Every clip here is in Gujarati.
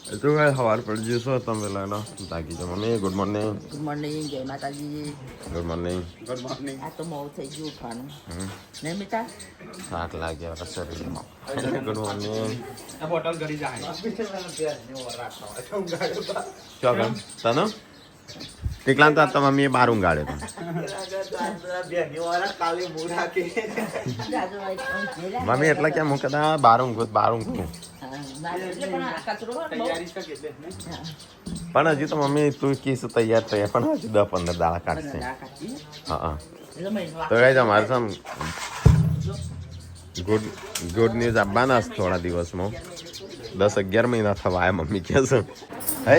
તો કઈ સવાર પડી જશો તમે પેલા જાગી જાઓ mummy. Good morning. Good morning, જય માતાજી. Good morning. Good morning. આ તો મોડું થઈ ગયું ઉઠવાનું ને બેટા. થાક લાગ્યો શરીરમાં. Good morning. આ બોટલ ગળી જાય. ચોકન તનો કેટલા તો તમારે મમ્મીએ બાર ઊંઘાડ્યો હતો. મમ્મી એટલે કેમ હું કદા બાર ઊંઘું. પણ હજી તો મમ્મી તું કીશ તૈયાર થઈ પણ હજી 10-15 દાડા કાઢશે. હા તો કઈ તમારે સમ ગુડ ન્યૂઝ આપવાના થોડા દિવસમાં. 10-11 મહિના થવા આવ્યા મમ્મી કે છે. હે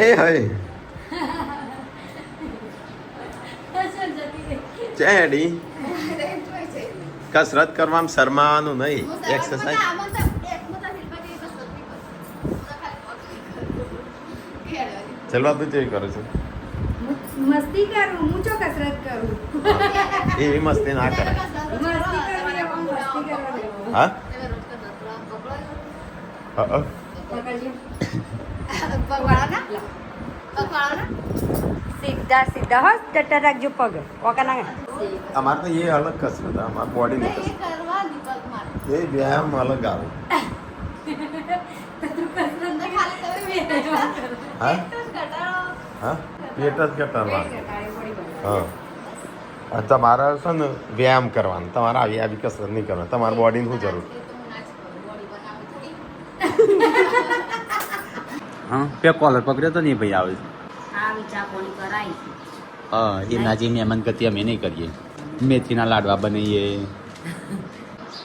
ચેડી કસરત કરવામાં શરમાવાનું નહીં. એક્સરસાઇઝ ચલવા તું કેવી કરું છું. મસ્તી કરું હું ચો કસરત કરું. એવી મસ્તી ના કરે. મસ્તી કરું મસ્તી કરવા. હા સીધા સીધા હો ટટ્ટા રાખજો પગ ઓકા ના. અમારે તો એ અલગ કસરત અમારા બોડીની કસરત. એ વ્યાયામ અલગ આવે. હા હા પેટ જ ઘટાડવાનું. હા તમારે છે ને વ્યાયામ કરવાનું. તમારે આવી આવી કસરત નહીં કરવાની. તમારા બોડીની શું જરૂર. હા પે કોલર પકડ્યો તો નહીં ભાઈ આવે. આ વિચાર કોની કરાય. હા એના જે મહેમાન ગતિ અમે નહીં કરીએ. મેથીના લાડવા બનાવીએ.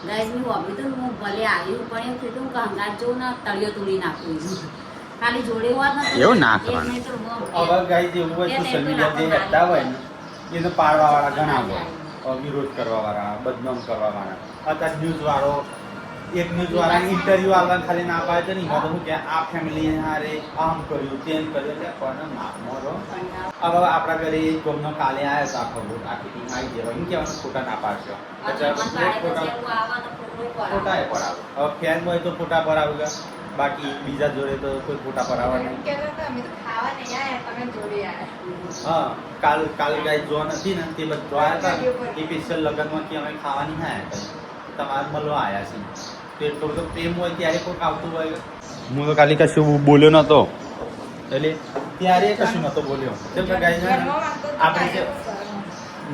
ગાઈસ મેં વાપર્યું તો હું ભલે આવ્યું પણ એમ કીધું કે હંગાત જોઉં ને તળિયો તોડી નાખું. ખાલી જોડે હોત ને એવું ના કરવાનું. હવે ગાઈ જેવું હોય સોશિયલ મીડિયા જે હેઠતા હોય ને એને પાડવા વાળા ઘણા હોય. વિરોધ કરવા વાળા, બદનામ કરવા વાળા. અત્યારે ન્યૂઝ વાળો એક ન્યૂઝ વાળા ઇન્ટરવ્યુ આવવા ખાલી ના પાડે તો નહીં તો હું કે આ ફેમિલી હારે આમ કર્યું તેમ કર્યું એટલે કોને મારો. હવે આપણા ઘરે ગમનો કાલે આવ્યો તો આખો આખી ટીમ આવી જાય એમ કહેવાનું ખોટા ના પાડશો. ફોટા એ પડાવે. હવે ફેન હોય તો ફોટા પડાવે ગયા. બાકી બીજા જોડે તો કોઈ ફોટા પડાવવા નહીં. હા કાલ ગાય જો નથી ને તે બધું આવ્યા હતા એ સ્પેશિયલ લગ્નમાં કે અમે ખાવાની ના આવ્યા તમારે મળવા આવ્યા છે. તો એટલો બધો પ્રેમ હોય ત્યારે કોઈક આવતું હોય. હું તો ખાલી કશું બોલ્યો નતો એટલે ત્યારે કશું નતો બોલ્યો. કેમ કે ગાય આપણે જે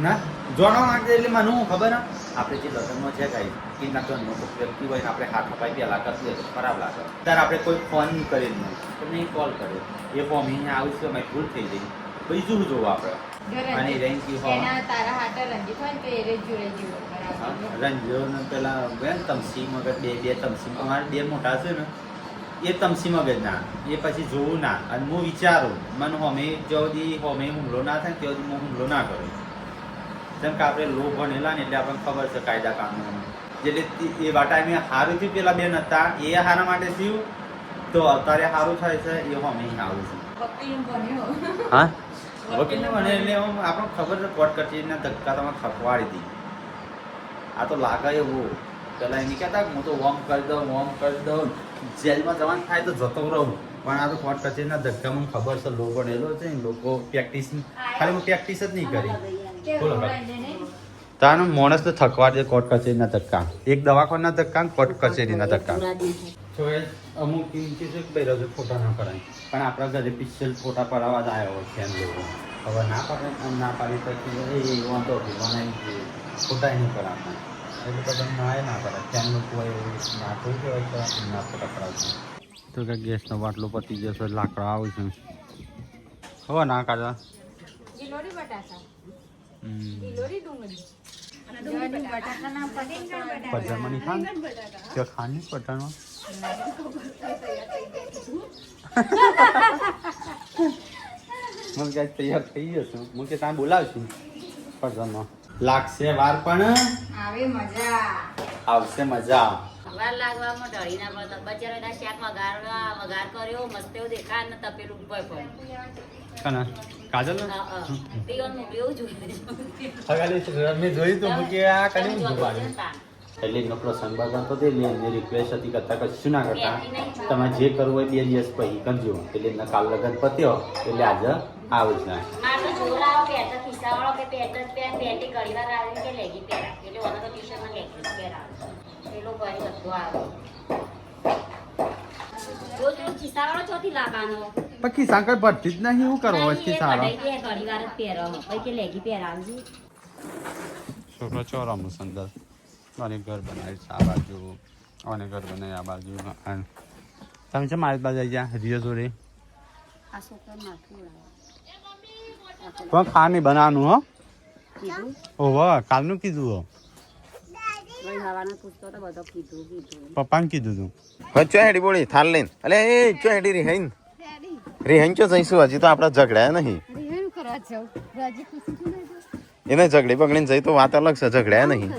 ના જોવા માંગતે એટલે મને હું ખબર ને આપણે જે લગ્નમાં છે ગાય એના જન્મ વ્યક્તિ હોય ને આપણે હાથ અપાઈ પહેલાં કરીએ તો ખરાબ લાગે. ત્યારે આપણે કોઈ ફોન નહીં કરેલ નહીં તમને કોલ કર્યો એ ફોર્મ અહીંયા આવું છે અમારી ભૂલ થઈ ગઈ બીજું જોવું આપણે. અને રેન્કી રંજીઓ પેલા બેન તમસી મગજ બે તમસી અમારે બે મોટા છે ને એ તમસી મગજ ના એ પછી જોવું ના. અને હું વિચારું મને હોમે જ્યાં હોમે હુમલો ના થાય ત્યાં સુધી હું હુમલો ના કરું. જેમ કે આપણે લો ભણેલા ને એટલે આપણને ખબર છે કાયદા કાનૂન. એટલે એવા ટાઈમે સારું થયું પેલા બેન હતા એ સારા માટે થયું તો અત્યારે સારું થાય છે એ હોમે સારું છે. હા વકીલને મને એટલે આપણને ખબર છે કોર્ટ કચેરીના ધક્કા તમે ખપવાડી દી. આ તો લાગે એવું પેલા એની કહેતા હું તો વોમ કરી દઉં જેલમાં જવાનું થાય તો જતો રહું. પણ આ તો કોર્ટ કચેરીના ધક્કા મને ખબર છે લો ભણેલો છે ને લોકો પ્રેક્ટિસ ખાલી હું પ્રેક્ટિસ જ નહીં કરી. બોલો તાનો માણસ તો થકવા દે કોર્ટ કચેરીના ધક્કા. એક દવાખાના ધક્કા કોર્ટ કચેરીના ધક્કા. તો એ અમુક કિંમતી છે કે ભાઈ ફોટા ના પડાય પણ આપણા ઘરે પિક્ચર ફોટા પડાવવા જ આવ્યા હોય ફેન લોકો. હવે ના પાડે ના પાડી પછી એ વાંધો બનાવી ફોટા નહીં પડાવતા એટલે તો ના એ ના પડે ફેન લોકો ના થઈ ગયો તો ના ફોટા પડાવતા. તો કે ગેસનો બાટલો પતી જશે લાકડા આવું છે હવે ના કાઢવા. પજામાં નહીં ખાન કે ખાન નહીં પટાણમાં મને કાંઈ તૈયાર થઈ જશે હું કે ત્યાં બોલાવશું પજામાં લાગશે વાર પણ આવશે મજા. વાર લાગવામાં ઢળી ના પડતા બચારા શાક વઘાર કર્યો મસ્ત એવું દેખાય ને તપેલું ઉપર પણ કના કાજલ પીવાનું એવું જોઈએ. મેં જોયું તો કે આ કઈ એટલે એનો પ્રસંગ બગન તો એટલે એમની રિક્વેસ્ટ હતી કરતા કશું ના કરતા તમે જે કરવું હોય 2 દિવસ પછી કરજો એટલે એમના કાલ લગન પત્યો એટલે આજે આવે જ ના મારે તો જોર આવો પેટ ખિસ્સાવાળો કે પેટ જ પેન પેટી ઘડીવાર આવે કે લેગી પહેરા એટલે ઓનો તો ટી-શર્ટમાં લેગી પહેરા એ લોકો અહીં બધું આવે જો ખિસ્સાવાળો ચોથી લાવવાનો પછી સાંકળ ભરતી જ નહીં હું કરવો વચ્ચે સારો ઘડીવાર જ પહેરો પછી કે લેગી પહેરાવજો છોકરો ચોરામનું સંદર અને ઘર બનાવી છે આ બાજુ અને ઘર બનાવી આ બાજુ અને તમે છે મારી બાજુ આવી ગયા રિયો જોડે આ છોકરો માથું પણ ખા નહીં બનાવવાનું હો કીધું ઓહો કાલનું કીધું હો ભાઈ હવાના પૂછતો તો બધો કીધું પપ્પાને કીધું તું હવે ચો હેડી બોળી થાલ લઈને અલે એ ચો હેડી રિહાઈન રિહાઈન ચો જઈશું હજી તો આપણે ઝઘડ્યા નહીં એને ઝઘડી પકડીને જઈ તો વાત અલગ છે ઝઘડ્યા નહીં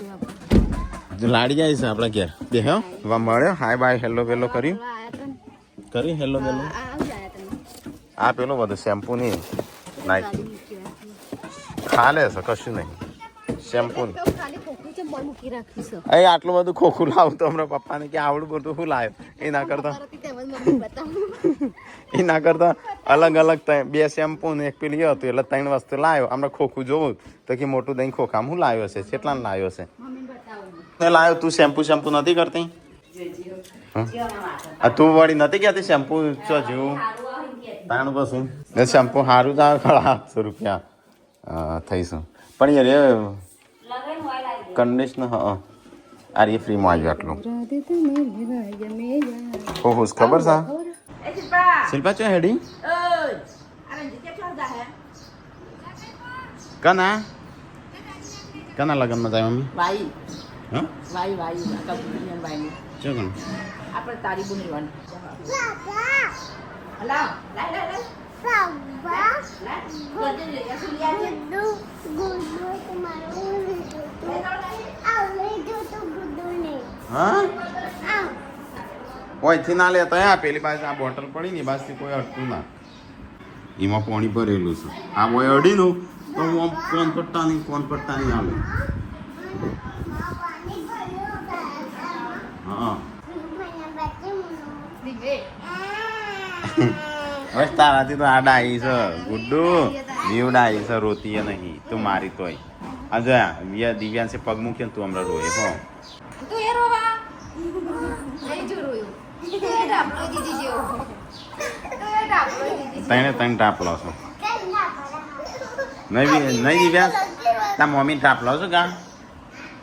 લાડી જાય છે આપણા ઘેર બે હો મળ્યો હાય બાય હેલો પેલો કર્યું કરી હેલો પેલો આ પેલો બધું શેમ્પુ ની નાખી ખા લે છે કશું નહીં શેમ્પુ એ આટલું બધું ખોખું લાવું તો હમણાં પપ્પાને કે આવડું બધું શું લાવ્યો એ ના કરતા અલગ અલગ 2 શેમ્પુ ને 1 પેલી હતું એટલે 3 વસ્તુ લાવ્યો હમણાં ખોખું જોવું તો કે મોટું દહીં ખોખામાં હું લાવ્યો છે કેટલા લાવ્યો છે લાવ્યો તું શેમ્પુ નથી કરતી તું વળી નથી કહેતી શેમ્પુ ચો જેવું તાણું પછી શેમ્પુ સારું જ આવે ખરા 800 રૂપિયા થઈશું પણ યાર કન્ડિશનર હા આ રે ફ્રીમાં આવ્યું આટલું ખુશ ખબર છે શિલ્પા ચો હેડી કના લગનમાં જાય મમ્મી વાઈ હા વાઈ વાઈ કબૂતર વાઈ ચો કણ આપણે તારી બુની વાન હલા લાઈ લાઈ લાઈ હા ઓયથી ના લેતો આ પેલી પાસે આ બોટલ પડી ને બાજથી કોઈ અડતું ના એમાં પાણી ભરેલું છે આ બોય અડીનું તો હું કોણ પડતા નહીં હાલે હા બસ તારાથી તો આ ડાઈ છે ગુડ્ડુ દીવ ડાઈ છે રોતી નહીં તું મારી તોય આ જો દિવ્યાંશે પગ મૂકે તું હમણાં રોએ હો ત્રણ ટાપ લો છો નહીં દિવ્યાંશ તા મમ્મી ટાપ લો છો કા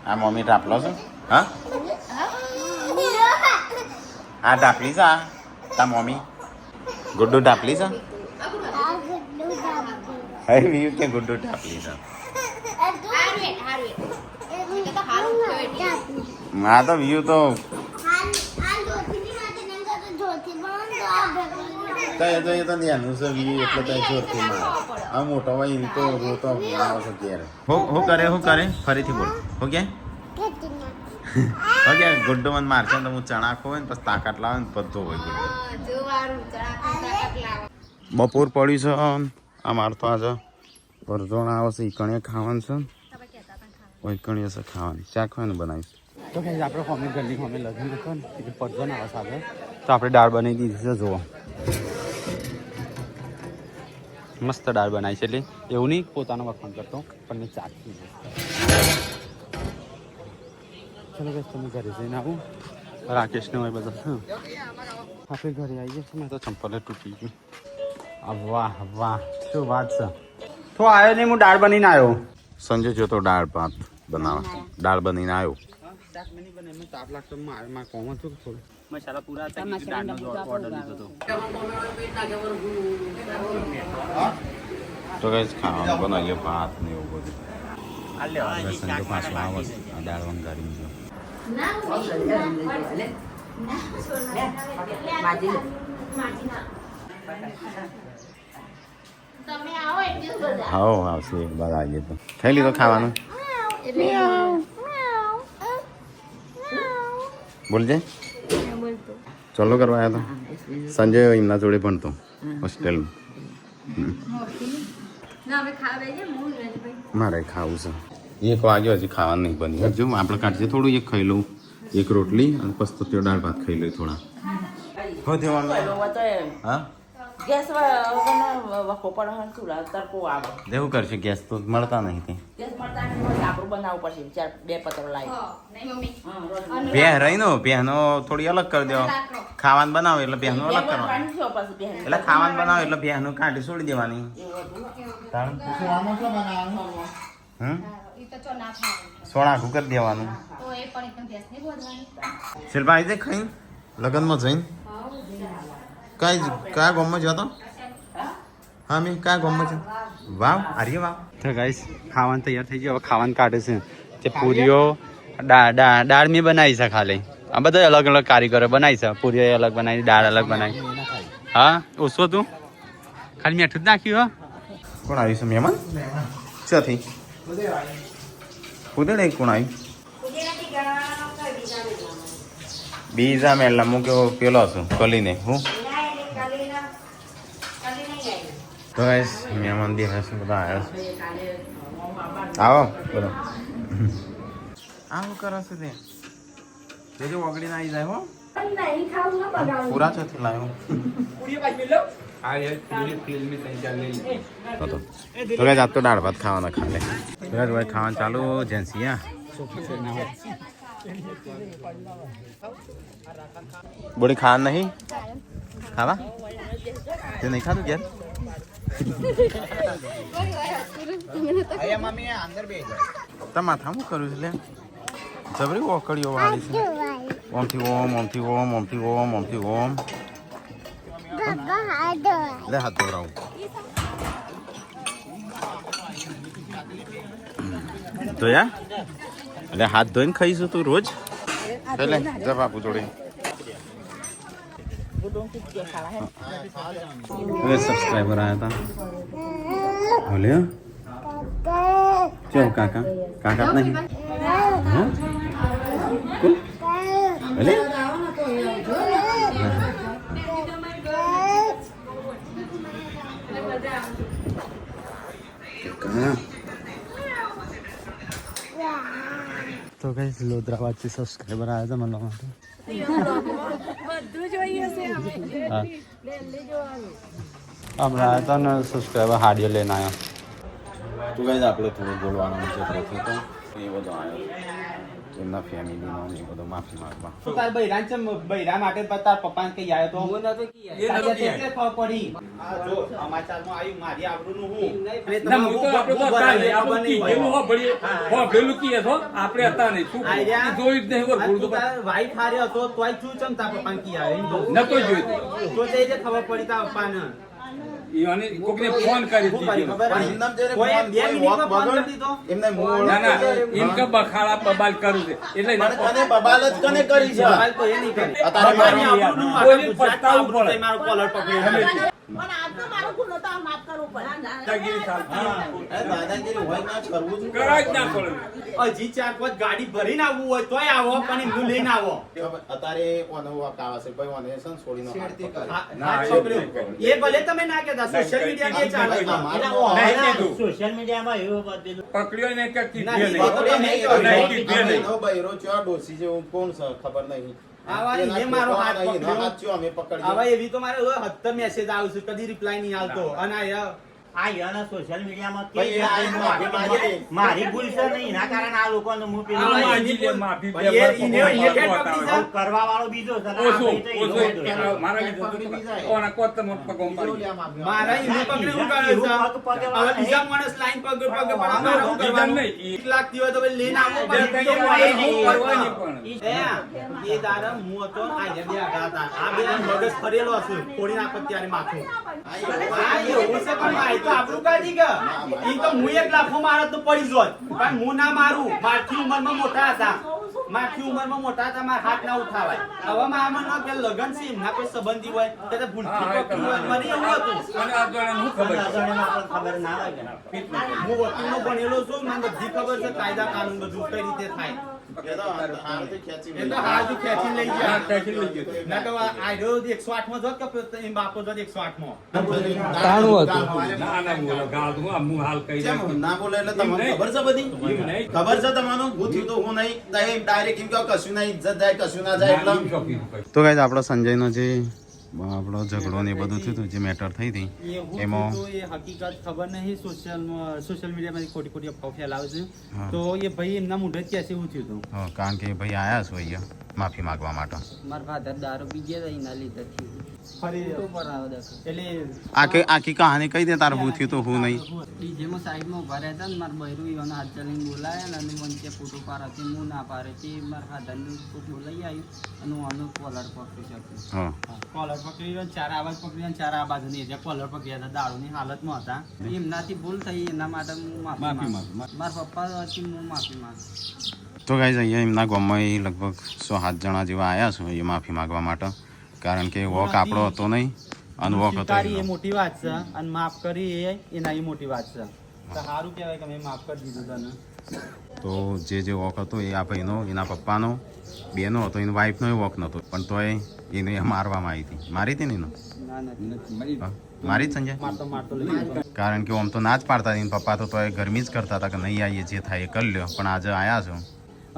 આ મમ્મી ટાપ લો છો હા આ ટાપલી છે તા મમ્મી ગુડ્ડુ ટાપલી છે હે વીયુ કે ગુડ્ડુ ટાપલી છે આ તો વીયુ તો એ તો ધ્યાન છે વીયુ એટલે તો જોરથી મારે આ મોટો હોય એને તો રોતો આવે છે ત્યારે હું કરે ફરીથી બોલ ઓકે ઓકે ગુડ્ડુ મને મારશે તો હું ચણા ખોય ને પછી તાકાત લાવે ને બધો હોય ગુડ્ડુ બપોર પડ્યું છે અમારે તો આજે પરજોણ આવે છે ઈકણીએ ખાવાનું છે ઈકણીએ છે ખાવાની ચા ખવાને બનાવીશ તો કંઈ આપણે હોમી ઘરની હોમી લગ્ન હતો ને એટલે પરજોણ આવે સાથે તો આપણે દાળ બનાવી દીધી છે જુઓ મસ્ત દાળ બનાવી છે એટલે એવું નહીં પોતાનો વખાણ કરતો પણ મેં ચાખી છે ચલો બસ તમે ઘરે જઈને આવું રાકેશને હોય બધા આપણે ઘરે આવીએ છીએ મેં તો ચંપલે તૂટી ગયું વાહ વાહ શું વાત છે તો આવ્યો નહીં હું દાળ બનીને આવ્યો સંજય જો તો દાળ ભાત બનાવવા દાળ બનીને આવ્યો તાપ લાગતો મારે કોમ હતું થોડું મસાલા પૂરા હતા દાળનો ઓર્ડર લીધો હતો તો કઈ ખાવાનું બનાવીએ ભાત ને એવું બધું સંજય પાછું આવે આ દાળ વંગારી જો હા આવશે એક બાર આવીએ તો ખાઈ લીધો ખાવાનું બોલજે ચલો કરવા આવ્યા હતા સંજય એમના જોડે ભણતો હોસ્ટેલમાં મારે ખાવું છે 1 વાગ્યો હજી ખાવાનું નહીં બની જો આપણે કાઢજે થોડું એક ખાઈ લઉં એક રોટલી અને પછી તો તે દાળ ભાત ખાઈ લઉં થોડા હો દેવાનું હા ગેસ વખો પડે હન ચૂલા તરકો આવે દેવું કરશે ગેસ તો મળતા નહીં તે ગેસ મળતા નહીં આપણું બનાવવું પડશે ચાર 2 પતરો લાવી ભેહ રહી નો ભેહનો થોડી અલગ કરી દો ખાવાનું બનાવે એટલે ભેહનું અલગ કરવાનું એટલે ખાવાનું બનાવે એટલે ભેહનું કાઢી છોડી દેવાની સોણા આખું કરી દેવાનું શિલ્પા આવી જાય ખાઈ લગ્નમાં જઈને કયા ગામમાં જતો હા મેં કયા ગામમાં છે વાવ આર્ય વાવ તો ગાઈસ ખાવાનું તૈયાર થઈ ગયું હવે ખાવાનું કાઢે છે તે પૂરીઓ દાળ મેં બનાવી છે ખાલી આ બધા અલગ અલગ કારીગરો બનાવી છે પૂરીઓ અલગ બનાવી દાળ અલગ બનાવી હા ઓછો તું ખાલી મીઠું જ નાખ્યું હા કોણ આવ્યું છે મહેમાન ક્યાંથી કુદડે કોણ આવ્યું બીજા મેલા હું કેવો પેલો છું કલીને હું તો મહેમાન દેખાય છે બધા આવ્યા આવો બોલો આવું કરે છે તે જોજો ઓગળીને આવી જાય હો પૂરા છે લાવ્યો તો કઈ જાત તો દાળ ભાત ખાવાના ખાલે ભાઈ ખાવાનું ચાલુ જેન્સિયા બોડી ખાવા નહીં ખાવા તે નહીં ખાતું ક્યારે માથા હું કરું છું લે જબરી ઓકળીઓ વાળી છે ઓમથી ઓમ ઓમથી ઓમ ઓમથી ઓમ ઓમથી ઓમ લે હાથ દોરાવું તો યાર એટલે હાથ ધોઈને ખાઈશું તું રોજ ચાલે જપ આપું જોડે સબસ્ક્રાઈબર આવ્યા હતા બોલે ચો કાકા કાકા નહીં હા કોણ બોલે તો ગાઈસ લોદ્રાવાદથી સબસ્ક્રાઈબર આવ્યા હતા મળવા માટે હા હમણાં આવ્યા હતા ને સબસ્ક્રાઈબર હાડીઓ લઈને આવ્યા તું કઈ આપણે થોડું બોલવાનું છે પ્રથમ તો એ બધો આવ્યો એમના ફેમિલીનો એ બધો માફી માંગવા તો તાર બૈરા માટે તાર પપ્પાને કઈ આવ્યો તો હું નતો કી ખબર પડી આ જો સમાચારમાં આવ્યું મારી આબરૂનું હું ના હું તો આપણે તો કાલે આપણે કી જેવું હો ભળી હો ભેલું કી હતો આપણે હતા નહીં શું જોઈ જ નહીં વર બોલતો તાર વાઈફ હારે હતો તોય શું ચમ તાર પપ્પાને કી આવ્યો નતો જોઈ તો તે જે ખબર પડી તાર પપ્પાને ઈવાને કોકને ફોન કરી દીધો કોઈ 2 મિનિટમાં ફોન કરી દીધો એમને ના ના એમ કે બખાડા બબાલ કરું છે એટલે કને બબાલ જ કને કરી છે હાલ તો એ નહીં કરે અત્યારે મારી આબરૂનું કોઈ પસ્તાવું પડે મારો કોલર પકડ્યો પણ આજ તો મારો ગુનો તો માફ કરવું પડે દાદાગીરી ચાલતી દાદાગીરી હોય ના કરવું જ કરાય જ ના પડે હજી 4-5 ગાડી ભરીને આવવું હોય તોય આવો પણ હું લઈને આવો અત્યારે કોનો વાક આવે છે ભાઈ મને સન છોડીનો ના છોકરીઓ એ ભલે તમે ના કહેતા સોશિયલ મીડિયા કે ચાલે સોશિયલ મીડિયામાં એવું બધું પકડ્યો ને કે કીધું નહીં, નહીં નો બૈરો ચા ડોસી જેવું કોણ છે ખબર નહીં આવા એ મારો હાથ પકડ્યો. હાથ અમે પકડ્યો હવે એવી તો મારે 70 મેસેજ આવે છે કદી રિપ્લાય નહીં આવતો અને આ યાના સોશિયલ મીડિયામાં ભાઈ, આ એનું માફી માંગી. મારી ભૂલ છે નહીં એના કારણે આ લોકોને હું પેલું આ માજી લે માફી દે એ ઈને પકડી જા. કરવા વાળો બીજો છે અને આ ઓછો ભાઈ તો એનો ઓછો જ દોષ. મારા લીધે ઓના કોત મત પગમ પડી મારા ઈને પકડી હું કરે છે એવું પગ પગે હવે બીજા માણસ લાઈન પગ પણ અમારે હું કરવાનું નહીં. 1 લાખ થી હોય તો ભાઈ લઈને આવો બે પણ ત્રણ બીજો નહીં, કોઈ કોઈ પણ. નહીં પણ. એ દાડા હું હતો આ જે બે આઘા હતા આ બે મગજ ફરેલો હશે ફોડી નાખો ત્યારે માથું આ એવું છે પણ આ તો આપણું કાઢી ગયા ઈ તો હું 1 લાખો મારત તો પડી જોત પણ હું ના મારું મારથી ઉંમરમાં મોટા હતા મારા હાથ ના ઉઠાવાય હવે મામા ના કે લગન છે એમના કોઈ સંબંધી હોય કે તે ભૂલથી પકડ્યું હોય મને એવું હતું અને આ જોડે હું ખબર છે. અજાણ્યામાં આપણને ખબર ના હોય કે હું વકીલનો ભણેલો છું મને બધી ખબર છે કાયદા કાનૂન બધું કઈ રીતે થાય એ તો હાથથી ખેંચીને લઈ ગયા. હા, ખેંચીને લઈ ગયો. ના તો આ આયરો 108 માં જોત કે એમ બાપો જોત 108 માં. તાણું હતું. ના ના બોલો ગાળ તો હું હાલ કહી કેમ દઉં. ના બોલે એટલે તમને ખબર છે બધી એમ નહીં. ખબર છે તમારું હું થયું તો હું નહીં ડાયરેક્ટ એમ કહો કશું ના ઇજ્જત જાય કશું ના જાય ના, એમ એટલે શોખીન હોય. તો ગાઈઝ આપણો સંજયનો જે આપણો ઝઘડો ને એ બધું થયું હતું જે મેટર થઈ હતી એવું એમાં તો એ હકીકત ખબર નહીં સોશિયલ મીડિયામાંથી ખોટી ખોટી અફવાઓ ફેલાવે છે. હા. તો એ ભાઈ એમના મોઢે જ કહે છે એવું થયું હતું. હા, કારણ કે ભાઈ આયા છો અહીંયા માફી માંગવા માટે મારા ફાધર દારૂ પી ગયા હતા એના લીધે થયું. ફરી ઉપર આવે દેખો. એટલે આખી કહાની કહી દે તાર હું થયું તો હું નહીં ડીજેમાં સાઈડમાં ઉભા રહેતા ને મારા બૈરું ઈવાનો હાથ ચાલીને બોલાયા અને મને કે ફોટો પાડે હું ના પાડે તે મારા ફાધરનું ફોટો લઈ આવ્યું અને હું આનો કોલર પકડી શક્યું. હા કોલર પકડી રહ્યો, ચાર આવાજ પકડી રહ્યો, ચાર આ બાજુ નહીં કોલર પકડ્યા હતા દારૂની હાલતમાં હતા. એમનાથી ભૂલ થઈ એના માટે હું માફી માફી માંગુ. મારા પપ્પા હતી હું માફી માંગુ. તો ગાઈઝ અહીંયા એમના ગામમાં લગભગ 107 જણા જેવા આવ્યા છે એ માફી માંગવા માટે કારણ કે વોક આપણો હતો નહીં અને વોક હતો સ્વીકારી એ એમનો. મોટી વાત છે અને માફ કરી એના એ મોટી વાત છે. તો સારું કહેવાય કે મેં માફ કરી દીધું તને. તો જે વોક હતો એ આ ભાઈનો એના પપ્પાનો બેનો હતો એની વાઈફનો એ વોક નહોતો પણ તોય એને મારવામાં આવી હતી મારી હતી ને એનો ના નથી હા, મારી જ સંજય મારતો લઈ ગયો. કારણ કે આમ તો ના જ પાડતા એના પપ્પા તો તોય ગરમી જ કરતા હતા કે નહીં આવીએ જે થાય એ કરી લ્યો પણ આજે આવ્યા છો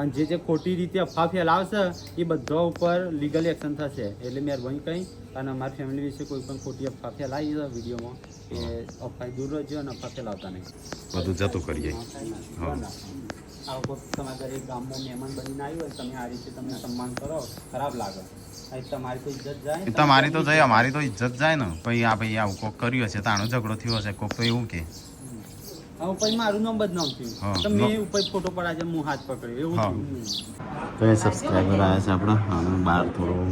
અને જે ખોટી રીતે અફવા ફેલાવશે એ બધા ઉપર લીગલ એક્શન થશે. એટલે મહેરબાની કહી અને અમારી ફેમિલી વિશે કોઈ પણ ખોટી અફવા ફેલાવી છે વિડીયોમાં એ અફવા દૂર રહેજો અને અફવા ફેલાવતા નહીં. બધું જતું કરીએ હા. આવો કોઈ તમારા ઘરે ગામમાં મહેમાન બનીને આવ્યો હોય તમે આ રીતે તમને સન્માન કરો ખરાબ લાગે. અહીં તમારી તો ઇજ્જત જાય. તમારી તો જાય અમારી તો ઇજ્જત જાય ને પછી આ ભાઈ આવું કોક કર્યું હશે તાણો ઝઘડો થયો હશે કોક તો એવું કે હવે પછી મારું નામ બદનામ હા, થયું. તો મેં ઉપર ફોટો પડાજે હું હાથ પકડ્યો એવું હા. થયું. તો એ સબસ્ક્રાઈબર આવ્યા છે આપણા અને બહાર થોડું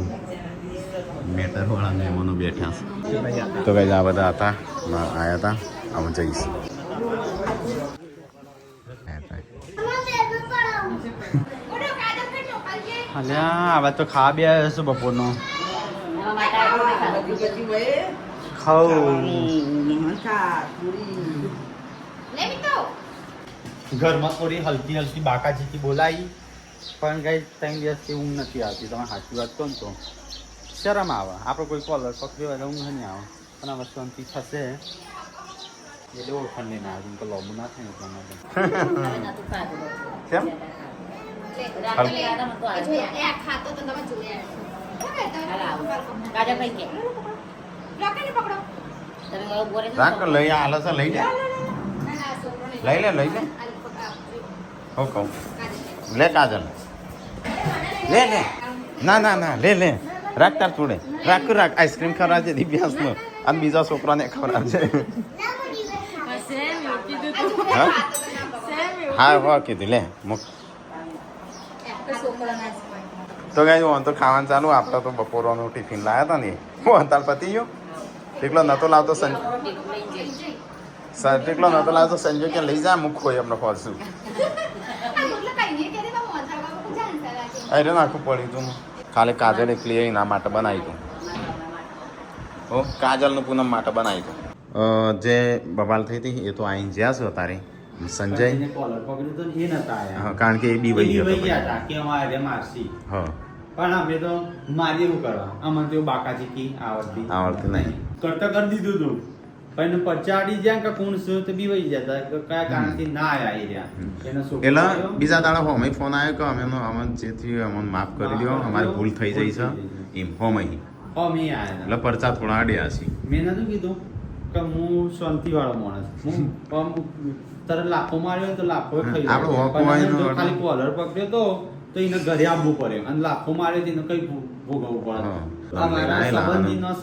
મેટરવાળા મહેમાનો બેઠા છે તો કઈ આ બધા હતા આવ્યા હતા આમ જઈશ અલ્યા હવે તો ખાવા બે હશે બપોરનો એના માટે આટલું નહીં ખાધું. ખાવું ઘરમાં થોડી હલકી હલકી બાકાજીથી બોલાવી પણ કઈ 3 દિવસથી ઊંઘ નથી આવતી. તમે સાચી વાત કહો ને તો શરમ આવે. આપણે કોઈ કોલર પકડ્યો હોય ઊંઘ નહીં આવે પણ આ વસ્તુથી થશે એટલે ઓળખાણ લઈને આવે તો લોબુ ના થાય એટલા માટે. હવે નહોતું ખાધું. કેમ? રાત્રે યાદ નહોતું આવ્યું. હાલ આવું. કાજાભાઈ કે તમે ઉભો રહેજો. રાખ લઈ હાલ છે લઈ લે લઈ લે હો કહું લે કાજલ લે ના ના ના લે રાખ તાર થોડે રાખ આઈસ્ક્રીમ ખવડાવજે દિવ્યાસનો અને બીજા છોકરાને ખવડાવજે હા હા હો કીધું લે મૂક તો ગાઈ હું તો ખાવાનું ચાલુ આપણે તો બપોરનું ટિફિન લાવ્યા હતા ને હું તાર પતી ગયો ટીકલો નતો લાવતો ટીકલો નતો લાવતો સંજય કે લઈ જા મૂક ખોઈ એમને ફરશું અરે નાખું પડ્યું તું ખાલી કાજલ એકલી એના માટે બનાવી તું ઓ કાજલનું પૂનમ માટે બનાવી તું જે બબાલ થઈ હતી એ તો આઈને જ્યાં છો તારે સંજય કોલર પકડ્યું તો એ નતા આયા. હા કારણ કે એ બી વહી એ ગયો વહી ગયા હતા કે અમારે મારસી હા પણ અમે તો મારી એવું કરવા અમને તો બાકાજી કી આવડતી નહીં કરતા કરી દીધું તું પણ પચાડી જ્યાં કે કોણ શું તો બી વહી જતા કે કયા કારણથી ના આયા એ રહ્યા એનો છોકરો એટલે આવ્યો. બીજા દાડા હોમે ફોન આવ્યો કે અમે જે થયું અમને માફ કરી દો અમારી ભૂલ થઈ જઈ છે એમ હોમે હા મેં આયા હતા. એટલે પરચા થોડા અડ્યા છે મેં નતું કીધું કે હું શાંતિ વાળો માણસ હું તારે લાખો માર્યો તો લાખો ખાઈ આપણો જાય. હોકો પણ હોય એને જો તો ખાલી કોલર પકડ્યો તો એને ઘરે આવવું પડે અને લાખો માર્યો તો એને કઈ ભોગવવું પડે. હા. અમારા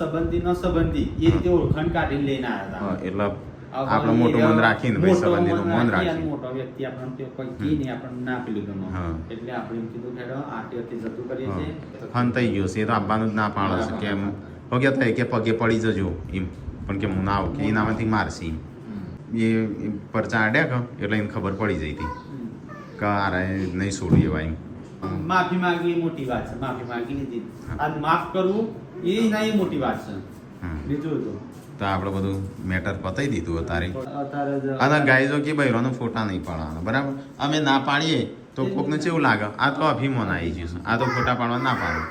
સંબંધી એ રીતે ઓળખાણ કાઢીને લઈને આવ્યા હા, હતા. એટલે આપણે મોટું મન રાખીને ભાઈ મોટો સંબંધીનું મન રાખી અને રાખી મોટો વ્યક્તિ આપણને તે કોઈ કી નહીં આપણને ના પેલું ગમે. હા. એટલે આપણે એમ કીધું કે હેડો આરટીઓથી જતું કરીએ છીએ. ફન થઈ ગયો છે એ તો આપવાનું જ ના પાડે છે કે એમ પગે થાય કે પગે પડી જજો એમ પણ કે હું ના આવું કે એનામાંથી મારશે એમ એ પરચા અડ્યા કે એટલે એને ખબર પડી જઈ હતી કે આરે નહીં છોડું એવા એમ માફી માંગવી એ મોટી વાત છે. માફી માંગી લીધી. આ માફ કરવું એ ના એ મોટી વાત છે. હમ. બીજું તો તો આપણે બધું મેટર પતાવી દીધું અત્યારે અત્યારે જ અને ગાઈઝો કે બૈરોનો ફોટા નહીં પાડવાના બરાબર અમે ના પાડીએ તો કોકને કેવું લાગે આ તો અભિમાન આવી ગયું છે આ તો ફોટા પાડવા ના પાડો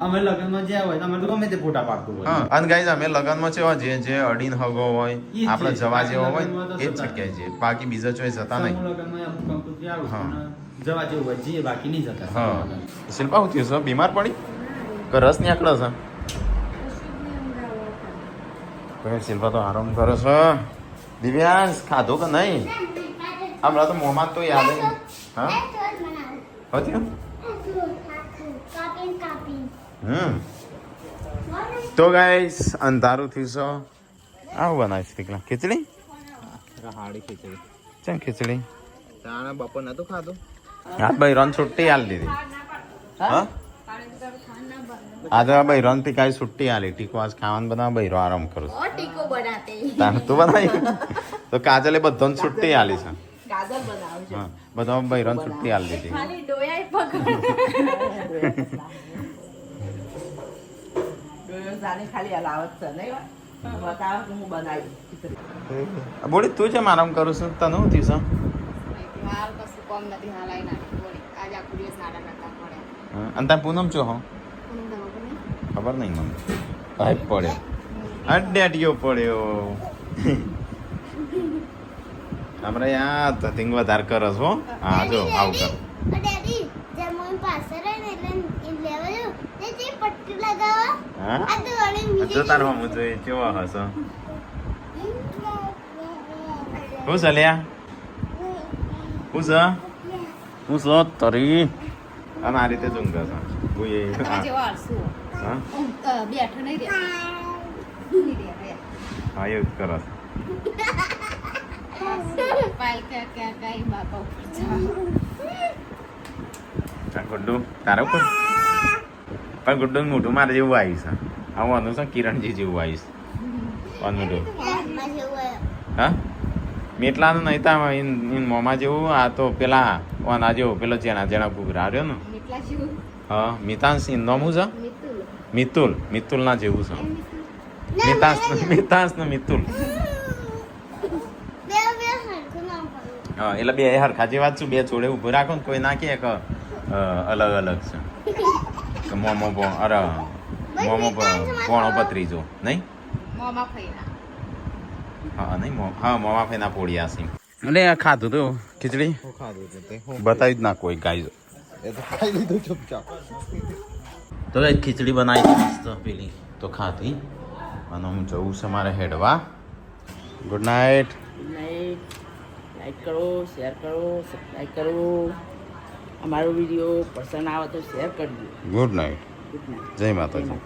અમે લગ્નમાં જ્યાં હોય અમે તો ગમે તે ફોટા પાડતું હોય હા અને ગાઈઝ અમે લગનમાં છે જે અડીન હગો હોય આપણે જવા જેવો હોય એ જ જગ્યાએ જઈએ બાકી બીજા ચોઈસ જતા નહીં સમૂહ લગ્નમાં અમુક કંકુત્રી આવું હા. પણ જવા જેવું હોય જઈએ બાકી નહીં જતા હા શિલ્પા શું થયું છે બીમાર પડી કે રસ નીકળે છે ભાઈ શિલ્પા તો આરામ કરે છે દિવ્યાંશ ખાધો કે નહીં હમણાં તો મોંમાં તો યાદ નહીં હા હતું તો ગાઈસ અંધારું થયું છે આવું બનાવીશ દીકરા ખીચડી હાડી ખીચડી ચમ ખીચડી તાણા બપોર નતું ખાધું હા ભાઈ રન છુટ્ટી આલી દીધી હા આજે ભાઈ રન થી કાંઈ છુટ્ટી આલી ટીકો આજ ખાવાનું બનાવ ભાઈ આરામ કરું और टीको बनाते તાને તું બનાવી તો કાજલે બધાને છુટ્ટી આલી છે ગાજર બનાવું છે હા બધા ભાઈ રન છુટ્ટી આલી દીધી खाली डोया पकड़ ડોયો જાને ખાલી હલાવત છે નહીં બતાવો કે હું બનાવી ખીચડી બોલી તું જેમ આરામ કરું છું તને શું થયું વાર કશું કોમ નથી હાલાઈ નાખી બોલી આજ આખું દિવસ નાડા નતા પડે છે અને ત્યાં પૂનમ છો હો ખબર નહીં મને ભાઈ પડ્યો અડ્યાટીઓ પડ્યો હમણાં યાર ધતિંગ વધારે કરો છો હા જો આવું કર ડેડી જમોન પાસે રહે ને એટલે લેવા તે જે પટ્ટી લગાવવા હા આ તો વાળી જો તારો હું જોઈએ કેવો હશે હું ચાલ્યા હું છે હું છો તરી અને આ રીતે ઊંઘે છે ભૂએ જેવો આળસુ હા બેઠો નહીં રે હા એવું જ કરો પાલ કે કઈ બાપા ઉપર જા ગુડ્ડુ તારે ઉપર પણ ગુડ્ડુ મોઢું મારે જેવું આવીશ આવવાનું છે કિરણજી જેવું આવીશ કોણ મોઢું હા મેટલાનું નહીં તા મોમાં જેવું આ તો પેલા ઓના જેવું પેલો જેના જેના ઘૂઘરા રહ્યો ને એટલા શું હા મિતાંશ નોમું છે મિતુલ મિતુલ મિતુલના જેવું છે મિતાંશ ને મિતુલ બે હરખું નામ પડ્યું હા એટલે બે હરખા જેવા જ છું બે જોડે ઊભું રાખો ને કોઈ ના કે અલગ અલગ છે કે મોમો અરે મોમો પોણો પત્રીજો નહીં મોમાં ફઈના હા નહીં હા મોમા ફેના પોળિયા છે એટલે આ ખાધું તો ખીચડી બતાવી જ ના કોઈ ગાય તો ગાય ખીચડી બનાવી મસ્ત પેલી તો ખાધી અને હું જવું છે મારે હેડવા ગુડ નાઇટ લાઈક કરો શેર કરો સબસ્ક્રાઈબ કરો અમારો વિડીયો પસંદ આવે તો શેર કરજો ગુડ નાઇટ ગુડ નાઇટ જય માતાજી